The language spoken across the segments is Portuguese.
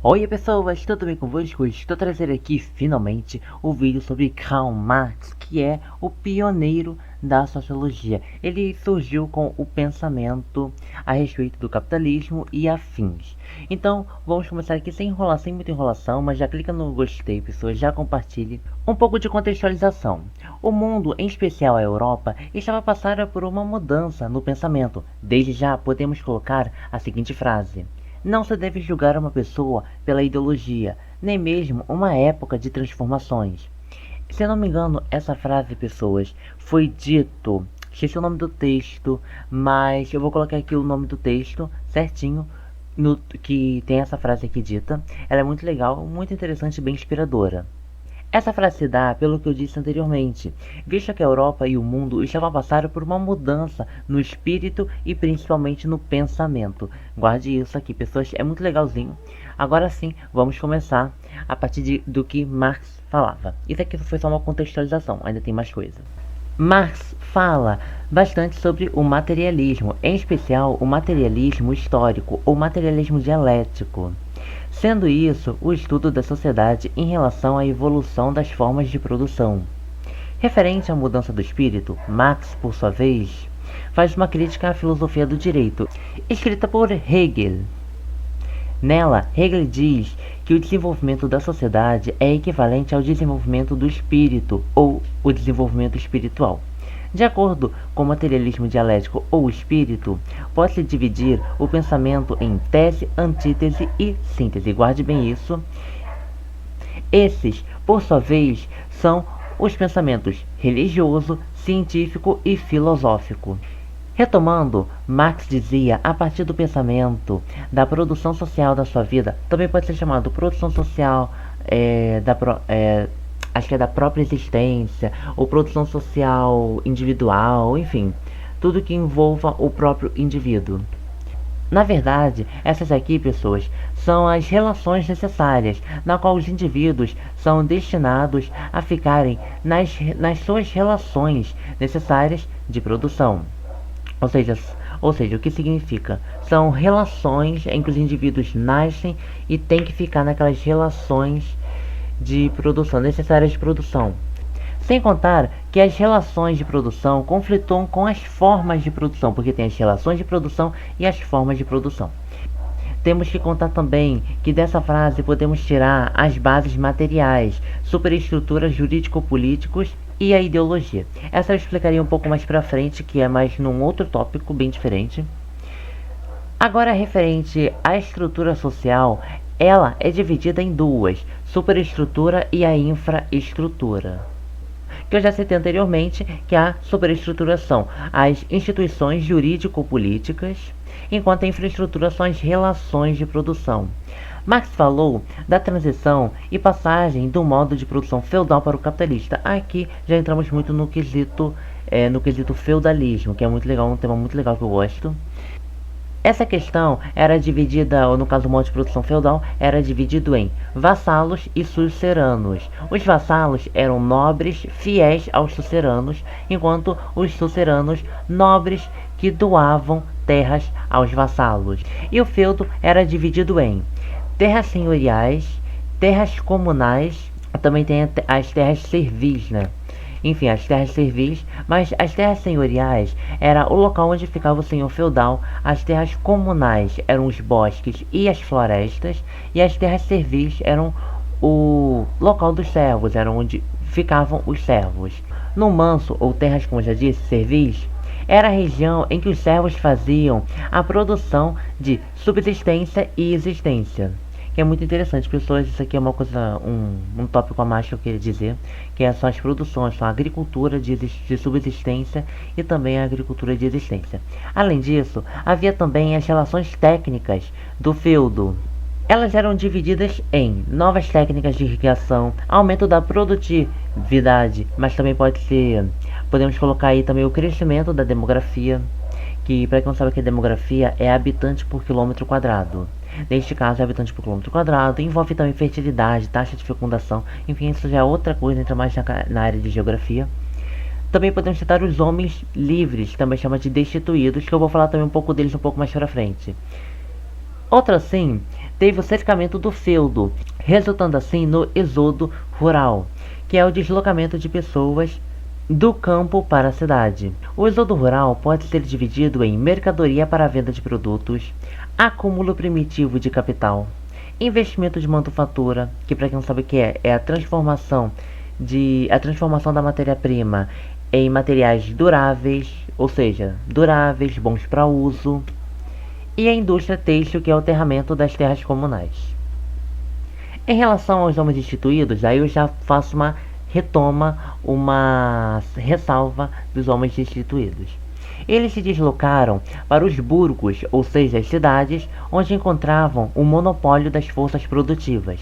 Oi pessoas, tudo bem convosco? Estou trazendo aqui finalmente o vídeo sobre Karl Marx, que é o pioneiro da sociologia. Ele surgiu com o pensamento a respeito do capitalismo e afins. Então vamos começar aqui sem enrolar, sem muita enrolação, mas já clica no gostei pessoas, já compartilhe. Um pouco de contextualização. O mundo, em especial a Europa, estava passando por uma mudança no pensamento. Desde já podemos colocar a seguinte frase: não se deve julgar uma pessoa pela ideologia, nem mesmo uma época de transformações. Se eu não me engano, essa frase, pessoas, foi dito, esqueci o nome do texto, mas eu vou colocar aqui o nome do texto certinho, que tem essa frase aqui dita. Ela é muito legal, muito interessante e bem inspiradora. Essa frase se dá pelo que eu disse anteriormente, visto que a Europa e o mundo estavam a passar por uma mudança no espírito e principalmente no pensamento. Guarde isso aqui, pessoas, é muito legalzinho. Agora sim, vamos começar a partir do que Marx falava. Isso aqui foi só uma contextualização, ainda tem mais coisa. Marx fala bastante sobre o materialismo, em especial o materialismo histórico ou materialismo dialético, sendo isso o estudo da sociedade em relação à evolução das formas de produção. Referente à mudança do espírito, Marx, por sua vez, faz uma crítica à filosofia do direito, escrita por Hegel. Nela, Hegel diz que o desenvolvimento da sociedade é equivalente ao desenvolvimento do espírito ou o desenvolvimento espiritual. De acordo com o materialismo dialético ou espírito, pode-se dividir o pensamento em tese, antítese e síntese. Guarde bem isso. Esses, por sua vez, são os pensamentos religioso, científico e filosófico. Retomando, Marx dizia, a partir do pensamento da produção social da sua vida, também pode ser chamado produção social acho que é da própria existência, ou produção social individual, enfim, tudo que envolva o próprio indivíduo. Na verdade, essas aqui, pessoas, são as relações necessárias, na qual os indivíduos são destinados a ficarem nas suas relações necessárias de produção. Ou seja, o que significa? São relações em que os indivíduos nascem e têm que ficar naquelas relações de produção, necessárias de produção. Sem contar que as relações de produção conflituam com as formas de produção, porque tem as relações de produção e as formas de produção. Temos que contar também que dessa frase podemos tirar as bases materiais, superestruturas jurídico-políticos e a ideologia. Essa eu explicaria um pouco mais pra frente, que é mais num outro tópico bem diferente. Agora, referente à estrutura social, ela é dividida em duas, superestrutura e a infraestrutura, que eu já citei anteriormente, que a superestrutura são as instituições jurídico-políticas, enquanto a infraestrutura são as relações de produção. Marx falou da transição e passagem do modo de produção feudal para o capitalista. Aqui já entramos muito no quesito feudalismo, que é muito legal, um tema muito legal que eu gosto. Essa questão era dividida, ou no caso do modo de produção feudal, era dividido em vassalos e suzeranos. Os vassalos eram nobres fiéis aos suzeranos, enquanto os suzeranos nobres que doavam terras aos vassalos. E o feudo era dividido em terras senhoriais, terras comunais, também tem as terras servis, né? Enfim, as terras servis, mas as terras senhoriais era o local onde ficava o senhor feudal, as terras comunais eram os bosques e as florestas, e as terras servis eram o local dos servos, eram onde ficavam os servos. No manso, ou terras como já disse, servis, era a região em que os servos faziam a produção de subsistência e existência. Que é muito interessante, pessoas, isso aqui é uma coisa, um tópico a mais que eu queria dizer, que são as produções, são a agricultura de subsistência e também a agricultura de existência. Além disso, havia também as relações técnicas do feudo. Elas eram divididas em novas técnicas de irrigação, aumento da produtividade, mas também podemos colocar aí também o crescimento da demografia, que para quem não sabe o que é demografia, é habitante por quilômetro quadrado. Neste caso, é habitante por quilômetro quadrado, envolve também fertilidade, taxa de fecundação, enfim, isso já é outra coisa, entra mais na área de geografia. Também podemos citar os homens livres, também chama de destituídos, que eu vou falar também um pouco deles um pouco mais pra frente. Outra sim, teve o cercamento do feudo, resultando assim no êxodo rural, que é o deslocamento de pessoas do campo para a cidade. O êxodo rural pode ser dividido em mercadoria para a venda de produtos, acúmulo primitivo de capital, investimento de manufatura, que para quem não sabe o que é a transformação da matéria-prima em materiais duráveis, ou seja, duráveis, bons para uso, e a indústria têxtil, que é o aterramento das terras comunais. Em relação aos homens instituídos, aí eu já faço uma ressalva dos homens instituídos. Eles se deslocaram para os burgos, ou seja, as cidades, onde encontravam o monopólio das forças produtivas.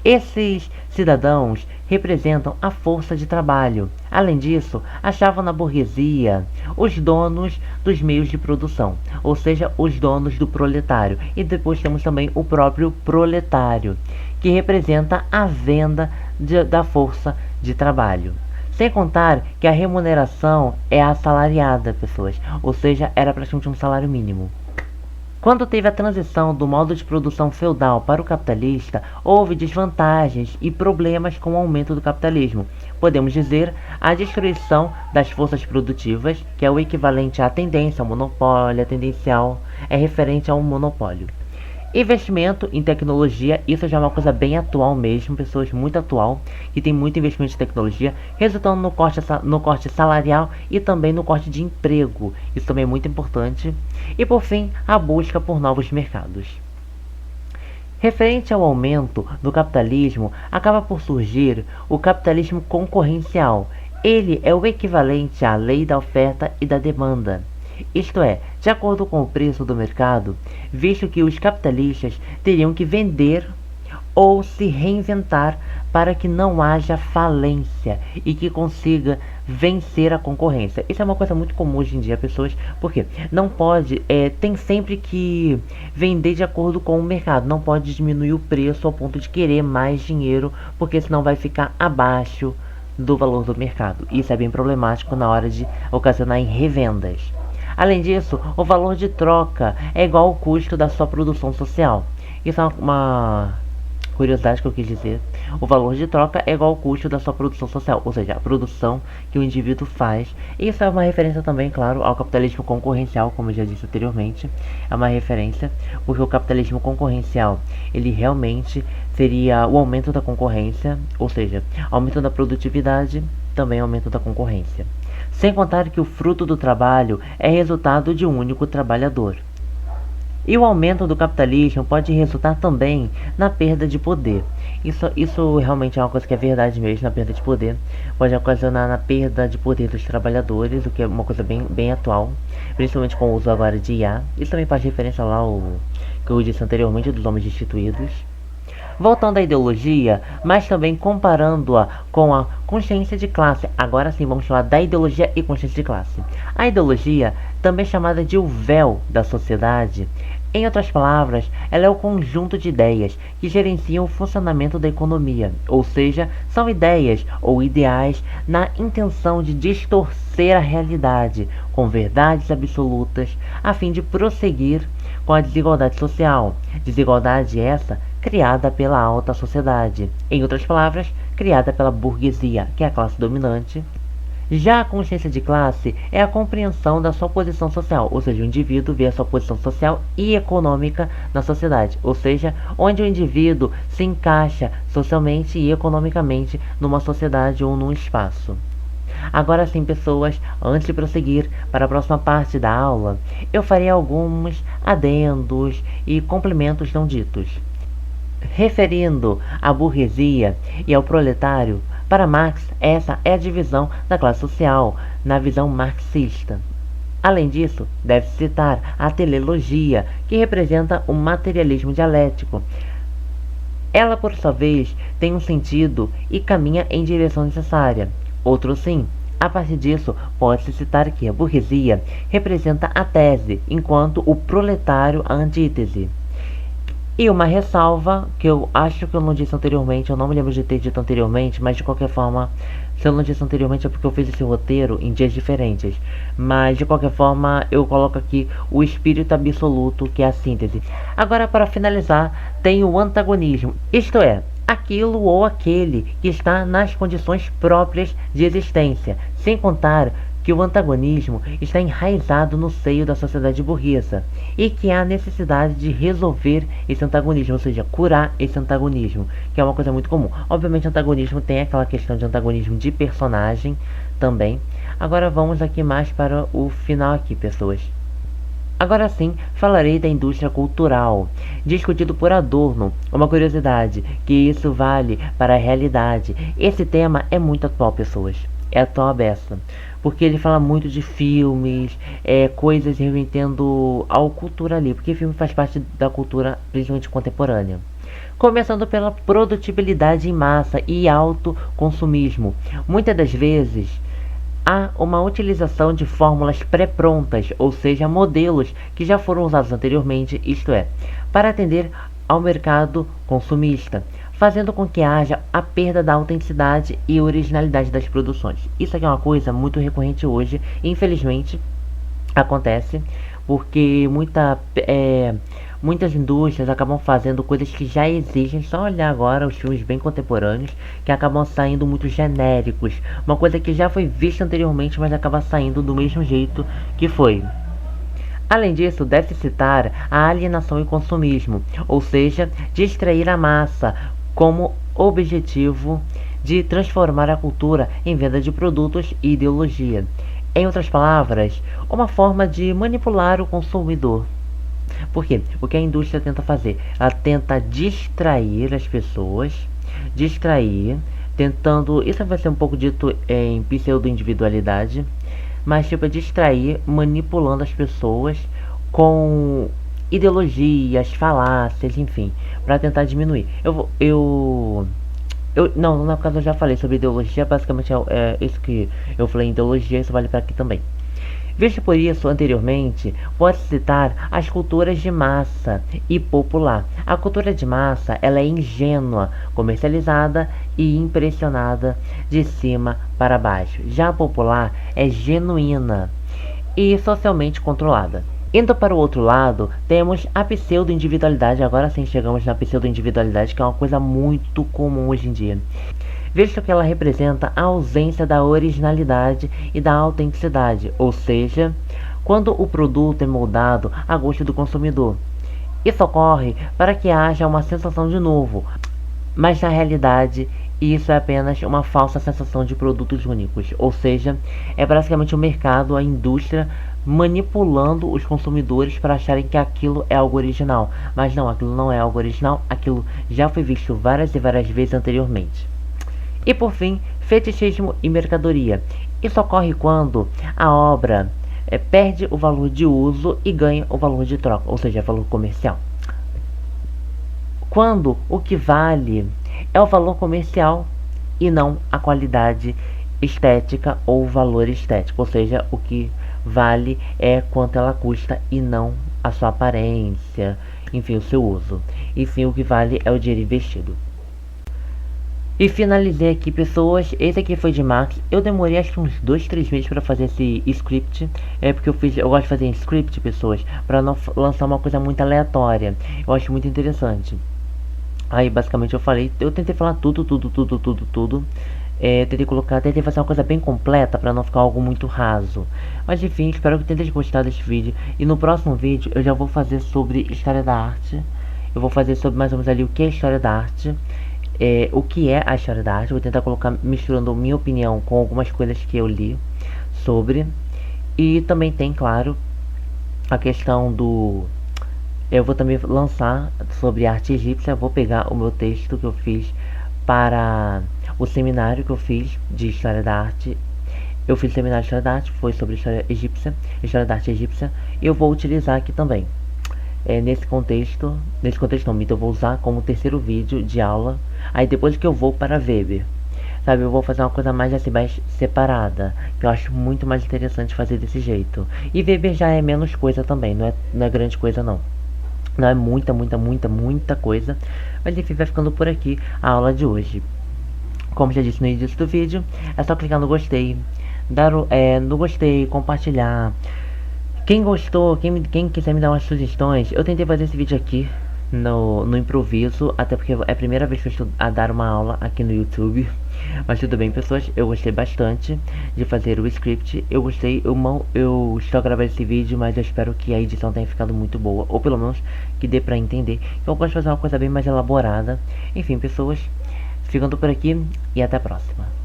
Esses cidadãos representam a força de trabalho. Além disso, achavam na burguesia os donos dos meios de produção, ou seja, os donos do proletário. E depois temos também o próprio proletário, que representa a venda da força de trabalho. Sem contar que a remuneração é assalariada, pessoas, ou seja, era praticamente um salário mínimo. Quando teve a transição do modo de produção feudal para o capitalista, houve desvantagens e problemas com o aumento do capitalismo. Podemos dizer a destruição das forças produtivas, que é o equivalente à tendência ao monopólio, a tendencial é referente a um monopólio. Investimento em tecnologia, isso já é uma coisa bem atual mesmo, pessoas muito atual, que tem muito investimento em tecnologia, resultando no corte salarial e também no corte de emprego, isso também é muito importante. E por fim, a busca por novos mercados. Referente ao aumento do capitalismo, acaba por surgir o capitalismo concorrencial. Ele é o equivalente à lei da oferta e da demanda. Isto é, de acordo com o preço do mercado, visto que os capitalistas teriam que vender ou se reinventar para que não haja falência e que consiga vencer a concorrência. Isso é uma coisa muito comum hoje em dia, pessoas, porque não pode, tem sempre que vender de acordo com o mercado, não pode diminuir o preço ao ponto de querer mais dinheiro, porque senão vai ficar abaixo do valor do mercado. Isso é bem problemático na hora de ocasionar em revendas. Além disso, o valor de troca é igual ao custo da sua produção social. Isso é uma curiosidade que eu quis dizer. O valor de troca é igual ao custo da sua produção social, ou seja, a produção que o indivíduo faz. Isso é uma referência também, claro, ao capitalismo concorrencial, como eu já disse anteriormente. É uma referência, porque o capitalismo concorrencial, ele realmente seria o aumento da concorrência, ou seja, aumento da produtividade, também aumento da concorrência. Sem contar que o fruto do trabalho é resultado de um único trabalhador. E o aumento do capitalismo pode resultar também na perda de poder. Isso realmente é uma coisa que é verdade mesmo, na perda de poder. Pode ocasionar na perda de poder dos trabalhadores, o que é uma coisa bem atual, principalmente com o uso agora de IA. Isso também faz referência lá ao que eu disse anteriormente dos homens destituídos. Voltando à ideologia, mas também comparando-a com a consciência de classe. Agora sim vamos falar da ideologia e consciência de classe. A ideologia, também chamada de o véu da sociedade, em outras palavras, ela é o conjunto de ideias que gerenciam o funcionamento da economia, ou seja, são ideias ou ideais na intenção de distorcer a realidade com verdades absolutas, a fim de prosseguir com a desigualdade social. Desigualdade essa criada pela alta sociedade, em outras palavras, criada pela burguesia, que é a classe dominante. Já a consciência de classe é a compreensão da sua posição social, ou seja, o indivíduo vê a sua posição social e econômica na sociedade, ou seja, onde o indivíduo se encaixa socialmente e economicamente numa sociedade ou num espaço. Agora sim, pessoas, antes de prosseguir para a próxima parte da aula, eu farei alguns adendos e complementos não ditos. Referindo à burguesia e ao proletário, para Marx, essa é a divisão da classe social, na visão marxista. Além disso, deve-se citar a teleologia, que representa o materialismo dialético. Ela, por sua vez, tem um sentido e caminha em direção necessária. Outro sim. A partir disso, pode-se citar que a burguesia representa a tese, enquanto o proletário a antítese. E uma ressalva, que eu acho que eu não disse anteriormente, eu não me lembro de ter dito anteriormente, mas de qualquer forma, se eu não disse anteriormente é porque eu fiz esse roteiro em dias diferentes. Mas de qualquer forma, eu coloco aqui o espírito absoluto, que é a síntese. Agora, para finalizar, tem o antagonismo, isto é, aquilo ou aquele que está nas condições próprias de existência, sem contar que o antagonismo está enraizado no seio da sociedade burguesa e que há necessidade de resolver esse antagonismo, ou seja, curar esse antagonismo, que é uma coisa muito comum. Obviamente, antagonismo tem aquela questão de antagonismo de personagem também. Agora vamos aqui mais para o final aqui, pessoas. Agora sim, falarei da indústria cultural, discutido por Adorno. Uma curiosidade, que isso vale para a realidade. Esse tema é muito atual, pessoas. É atual a beça. Porque ele fala muito de filmes, coisas remetendo ao cultura ali. Porque filme faz parte da cultura, principalmente contemporânea. Começando pela produtibilidade em massa e autoconsumismo. Muitas das vezes há uma utilização de fórmulas pré-prontas, ou seja, modelos que já foram usados anteriormente, isto é, para atender ao mercado consumista, fazendo com que haja a perda da autenticidade e originalidade das produções. Isso aqui é uma coisa muito recorrente hoje, infelizmente acontece, porque muitas indústrias acabam fazendo coisas que já existem. Só olhar agora os filmes bem contemporâneos que acabam saindo muito genéricos, uma coisa que já foi vista anteriormente, mas acaba saindo do mesmo jeito que foi. Além disso, deve-se citar a alienação e consumismo, ou seja, distrair a massa como objetivo de transformar a cultura em venda de produtos e ideologia. Em outras palavras, uma forma de manipular o consumidor. Por quê? O que a indústria tenta fazer? Ela tenta distrair as pessoas, tentando, isso vai ser um pouco dito em pseudo-individualidade, mas tipo, é distrair, manipulando as pessoas com ideologias, falácias, enfim, para tentar diminuir. Não, na caso eu já falei sobre ideologia, basicamente é isso que eu falei em ideologia, isso vale para aqui também. Visto por isso anteriormente, pode-se citar as culturas de massa e popular. A cultura de massa ela é ingênua, comercializada e impressionada de cima para baixo. Já a popular é genuína e socialmente controlada. Indo para o outro lado, temos a pseudo-individualidade. Agora sim chegamos na pseudo-individualidade, que é uma coisa muito comum hoje em dia, visto que ela representa a ausência da originalidade e da autenticidade, ou seja, quando o produto é moldado a gosto do consumidor. Isso ocorre para que haja uma sensação de novo, mas na realidade isso é apenas uma falsa sensação de produtos únicos, ou seja, é basicamente o mercado, a indústria manipulando os consumidores para acharem que aquilo é algo original, mas não, aquilo não é algo original, aquilo já foi visto várias e várias vezes anteriormente. E por fim, fetichismo e mercadoria. Isso ocorre quando a obra perde o valor de uso e ganha o valor de troca, ou seja, valor comercial. Quando o que vale é o valor comercial e não a qualidade estética ou o valor estético, ou seja, o que vale é quanto ela custa e não a sua aparência, enfim, o seu uso. Enfim, o que vale é o dinheiro investido. E finalizei aqui, pessoas. Esse aqui foi de Max. Eu demorei acho que uns 2-3 meses para fazer esse script. É porque eu gosto de fazer script, pessoas, para não lançar uma coisa muito aleatória. Eu acho muito interessante. Aí basicamente eu tentei falar tudo. Tentei fazer uma coisa bem completa para não ficar algo muito raso. Mas enfim, espero que tenham gostado desse vídeo. E no próximo vídeo eu já vou fazer sobre história da arte. Eu vou fazer sobre mais ou menos ali o que é história da arte. O que é a história da arte. Vou tentar colocar misturando minha opinião com algumas coisas que eu li sobre. E também tem, claro, a questão do... Eu vou também lançar sobre arte egípcia. Vou pegar o meu texto que eu fiz para o seminário que eu fiz de história da arte. Eu fiz seminário de história da arte, foi sobre história da arte egípcia. E eu vou utilizar aqui também. Nesse contexto não, eu vou usar como terceiro vídeo de aula. Aí depois que eu vou para Weber, sabe, eu vou fazer uma coisa mais assim, mais separada, que eu acho muito mais interessante fazer desse jeito. E Weber já é menos coisa também, não é grande coisa não. Não é muita coisa. Mas enfim, vai ficando por aqui a aula de hoje. Como já disse no início do vídeo, é só clicar no gostei, dar no gostei, compartilhar. Quem gostou, quem quiser me dar umas sugestões, eu tentei fazer esse vídeo aqui no improviso, até porque é a primeira vez que eu estou a dar uma aula aqui no YouTube. Mas tudo bem, pessoas, eu gostei bastante de fazer o script. Eu estou gravando esse vídeo, mas eu espero que a edição tenha ficado muito boa, ou pelo menos que dê pra entender. Eu gosto de fazer uma coisa bem mais elaborada. Enfim, pessoas, ficando por aqui e até a próxima.